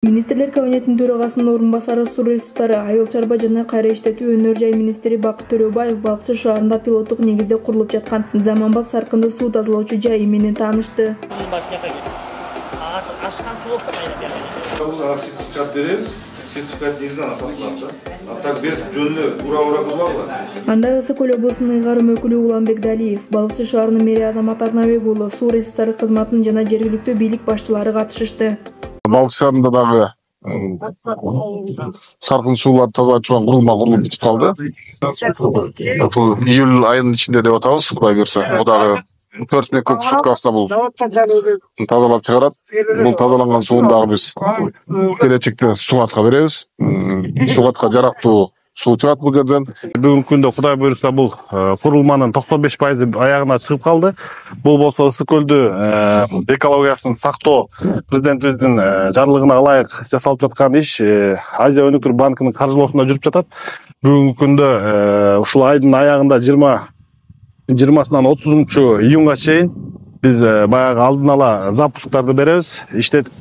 Министрлер кабинетинин төрагасынын орун басары суу ресурстары, айыл чарба жана кайра иштетүү өнөр жай министри Бакыт Төрөбаев Балыкчы шаарында пилоттук негизде курулуп жаткан заманбап саркынды суу тазалоочу жай менен таанышты. Ашкан суу болсо сертификат беребиз. Сертификат негизинен сатылат да. А так без жөнүндө ура кылбагыла. Анда Ысык Көл облусунун ыйгарым өкүлү Уланбек Далиев, Балыкчы шаарынын мэри Азамат Арнабек уулу, суу ресурстары кызматынын жана жергиликтүү бийлик башчылары катышышты. Балыкчы шаарында дагы саркын сууларды тазалатчу курулма курулуп бүтүп калды. Ушул июль айынын ичинде деп атабыз, Кудай буйрса. Бул дагы 4 мекуб суткасында бул тазалап чыгарат. Бул тазаланган сууну дагы биз келечекте Сугатка беребиз. Сугатка жарактуу суу чыгат бул жерден. Бүгүнкү күндө Кудай буйрса бул курулманын 95% аягына чыгып калды. Бул болсо Ысык Көлдү экологиясын сактоо президентибиздин жарлыгына ылайык жасалып жаткан иш Азия өнүктүрүү банкынын каржылоосунда жүрүп жатат. Бүгүнкү күндө ушул айдын аягында 20-сынан 30 июнга чейин биз баягы алдын ала запусктарды беребиз, иштетип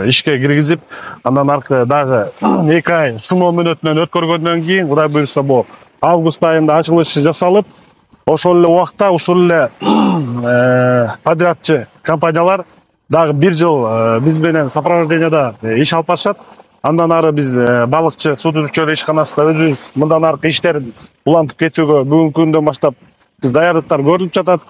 ишке киргизип, андан аркы дагы 2 ай сыноо мөөнөтүнөн өткөргөндөн кийин Кудай буйрса бул август айында ачылышы жасалып, ошол эле убакта ушул эле подрядчы компаниялар дагы 1 жыл биз менен сопровожденияда иш алып барышат. Андан ары биз балыкчы суу түзүүчүлөр ишканасында өзүбүз мындан аркы иштерин улантып кетүүгө бүгүнкү күндөн баштап биз даярдыктар көрүлүп жатат.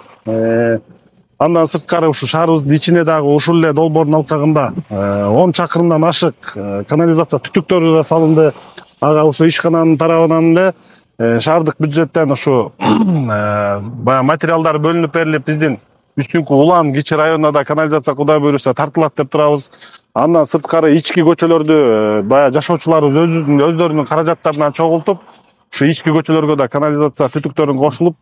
Андан сырткары ушу шаарыбыздын ичине дагы ушул эле долбоордун алкагында 10 чакырымдан ашык канализация түтүктөрү да салынды. Ага ушу ишкананын тарабынан эле шаардык бюджеттен ушу баягы материалдар бөлүнүп берилип, биздин үстүнкү Улан кичи районуна да канализация Кудай буйрса тартылат деп турабыз. Андан сырткары ички көчөлөрдү баягы жашоочуларыбыз өздөрүнүн каражаттарынан чогултуп, ушу ички көчөлөргө да канализация түтүктөрүн кошулуп,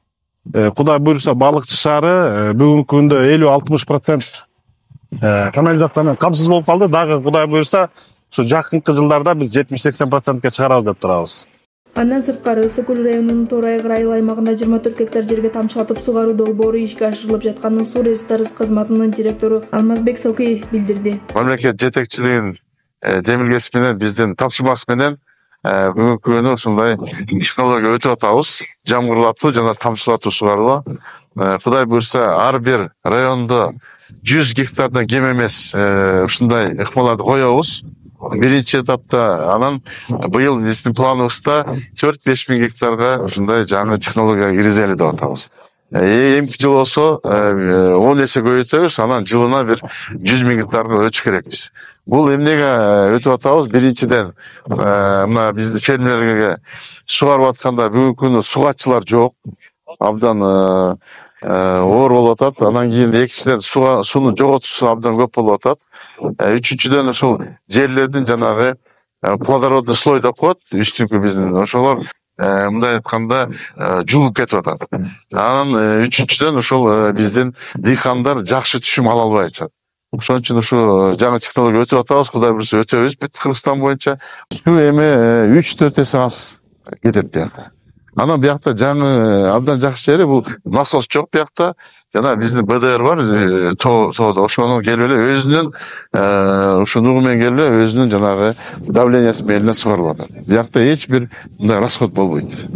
Кудай буйрса Балыкчы шаары бүгүнкү күндө 50-60% канализация менен камсыз болуп калды. Дагы Кудай буйрса ушу жакынкы жылдарда биз 70-80%ке чыгарабыз деп турабыз. Андан сырткары Ысык Көл районунун Тор Айгыр айыл аймагында 24 гектар жерге тамчылатып сугаруу долбоору ишке ашырылып жатканын суу ресурстары кызматынын директору Алмазбек Сокеев билдирди. Мамлекет жетекчилигинин демилгеси менен биздин тапшырмасы менен бүгүнкү күнү ушундай технология өтүп атабыз. Жамгырлатуу жана тамчылатуу сугаруу. Кудай буйрса ар бир райондо 100 гектардан кем эмес ушундай ыкмаларды коебуз. Биринчи этапта, анан быйыл биздин планыбызда 4-5 миң гектарга ушундай жаңы технология киргизели деп атабыз. Эмки жыл болсо 10 эсе көбөйтөбүз, анан жылына бир 100 миң гектарга өтүш керекпиз. Бул эмнеге өтүп атабыз? Биринчиден, мына биздин фермерлерге сугарып атканда бүгүнкү күндө сугатчылар жок. Абдан оор болуп атат. Анан кийин экинчиден сууну жоготуусу абдан көп болуп атат. Үчүнчүдөн ошол жерлердин жанагы плодородный слой деп коет, үстүнкү биздин ошолор мындай айтканда жулуп кетип атат. Анан үчүнчүдөн ошол биздин дыйкандар жакшы түшүм ала албай атышат. Ошон үчүн ушу жаңы технология өтүп атабыз, Кудай буйрса өтөбүз бүт Кыргызстан боюнча. Суу эми 3-4 эсе аз кетет биякка. Анан биякта жаңы абдан жакшы жери бул насос жок биякта. Жана биздин БДР бар, тоодо ошону келип эле өзүнүн ушу нугу менен келип эле өзүнүн жанагы давлениясы менен сугарылып атат. Биякта эч бир мындай расход болбойт.